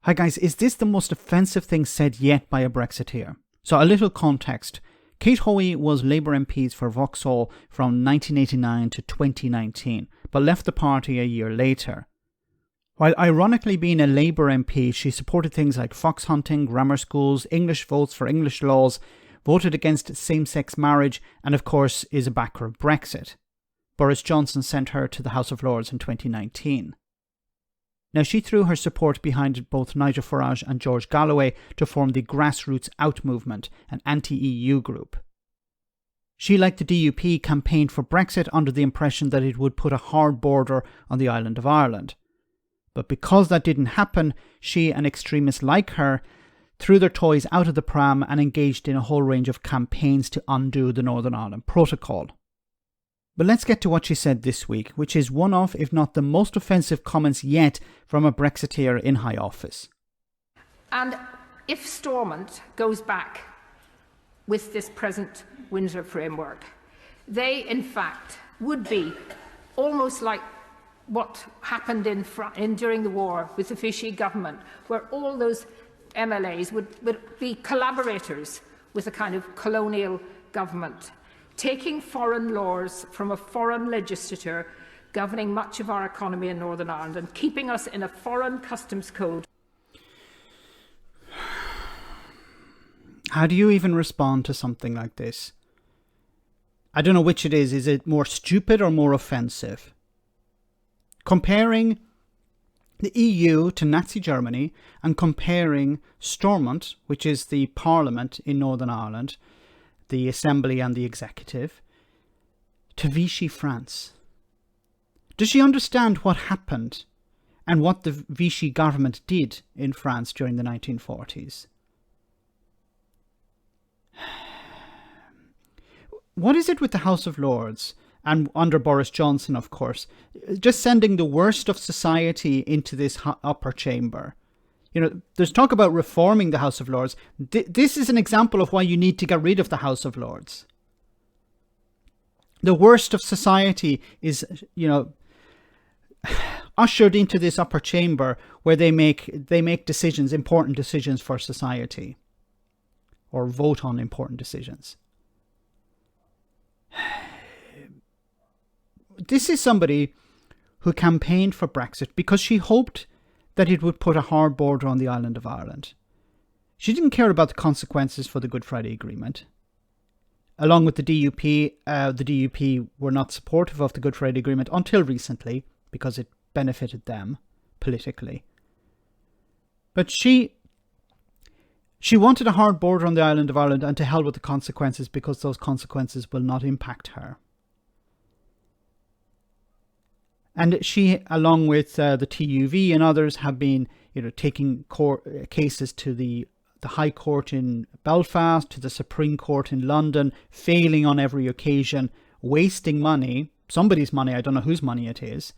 Hi guys, is this the most offensive thing said yet by a Brexiteer? So a little context. Kate Hoey was Labour MP for Vauxhall from 1989 to 2019, but left the party a year later. While ironically being a Labour MP, she supported things like fox hunting, grammar schools, English votes for English laws, voted against same-sex marriage, and of course is a backer of Brexit. Boris Johnson sent her to the House of Lords in 2019. Now, she threw her support behind both Nigel Farage and George Galloway to form the Grassroots Out movement, an anti-EU group. She, like the DUP, campaigned for Brexit under the impression that it would put a hard border on the island of Ireland. But because that didn't happen, she and extremists like her threw their toys out of the pram and engaged in a whole range of campaigns to undo the Northern Ireland Protocol. But let's get to what she said this week, which is one of, if not the most offensive comments yet from a Brexiteer in high office. And if Stormont goes back with this present Winsor Framework, they in fact would be almost like what happened during the war with the Vichy government, where all those MLAs would be collaborators with a kind of colonial government, taking foreign laws from a foreign legislature governing much of our economy in Northern Ireland and keeping us in a foreign customs code. How do you even respond to something like this? I don't know which it is. Is it more stupid or more offensive? Comparing the EU to Nazi Germany and comparing Stormont, which is the parliament in Northern Ireland, the assembly and the executive, to Vichy France. Does she understand what happened and what the Vichy government did in France during the 1940s? What is it with the House of Lords, and under Boris Johnson, of course, just sending the worst of society into this upper chamber? You know, there's talk about reforming the House of Lords. This is an example of why you need to get rid of the House of Lords. The worst of society is, you know, ushered into this upper chamber where they make decisions, important decisions for society, or vote on important decisions. This is somebody who campaigned for Brexit because she hoped that it would put a hard border on the island of Ireland. She didn't care about the consequences for the Good Friday Agreement. Along with the DUP were not supportive of the Good Friday Agreement until recently because it benefited them politically. But she wanted a hard border on the island of Ireland, and to hell with the consequences, because those consequences will not impact her. And she, along with the TUV and others, have been, you know, taking cases to the High Court in Belfast, to the Supreme Court in London, failing on every occasion, wasting money, somebody's money, I don't know whose money it is,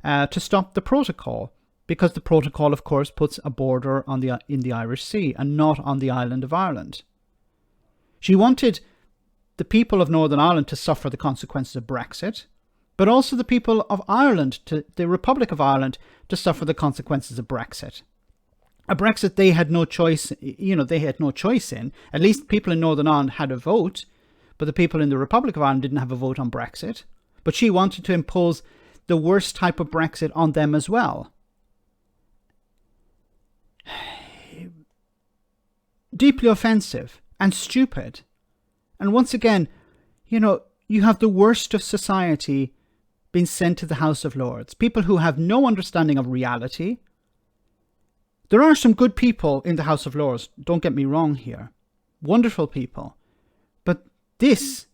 to stop the protocol. Because the protocol, of course, puts a border on in the Irish Sea and not on the island of Ireland. She wanted the people of Northern Ireland to suffer the consequences of Brexit, but also the people of Ireland, the Republic of Ireland, to suffer the consequences of Brexit. A Brexit they had no choice, they had no choice in. At least people in Northern Ireland had a vote, but the people in the Republic of Ireland didn't have a vote on Brexit. But she wanted to impose the worst type of Brexit on them as well. Deeply offensive and stupid. And once again, you have the worst of society being sent to the House of Lords. People who have no understanding of reality. There are some good people in the House of Lords, don't get me wrong here. Wonderful people. But this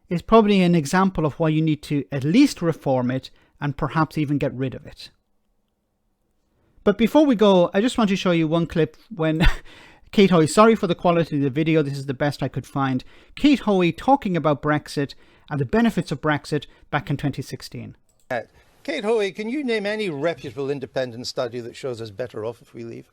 is probably an example of why you need to at least reform it and perhaps even get rid of it. But before we go, I just want to show you one clip when Kate Hoey, sorry for the quality of the video, this is the best I could find. Kate Hoey talking about Brexit and the benefits of Brexit back in 2016. Kate Hoey, can you name any reputable independent study that shows us better off if we leave?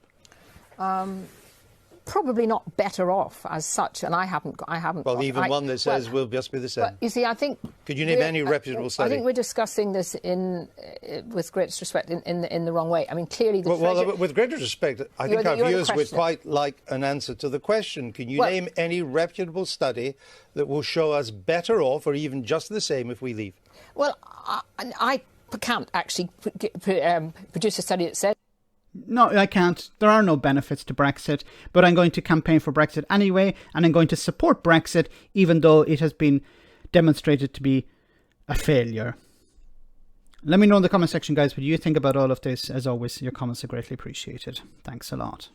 probably not better off as such, and I haven't. Well, even one that says we'll just be the same. But you see, I think. Could you name any reputable study? I think we're discussing this with great respect, in the wrong way. I mean, clearly the. Well, with great respect, I think our viewers would quite like an answer to the question. Can you name any reputable study that will show us better off, or even just the same, if we leave? Well, I can't actually produce a study that says. No, I can't. There are no benefits to Brexit, but I'm going to campaign for Brexit anyway, and I'm going to support Brexit, even though it has been demonstrated to be a failure. Let me know in the comment section, guys, what you think about all of this. As always, your comments are greatly appreciated. Thanks a lot.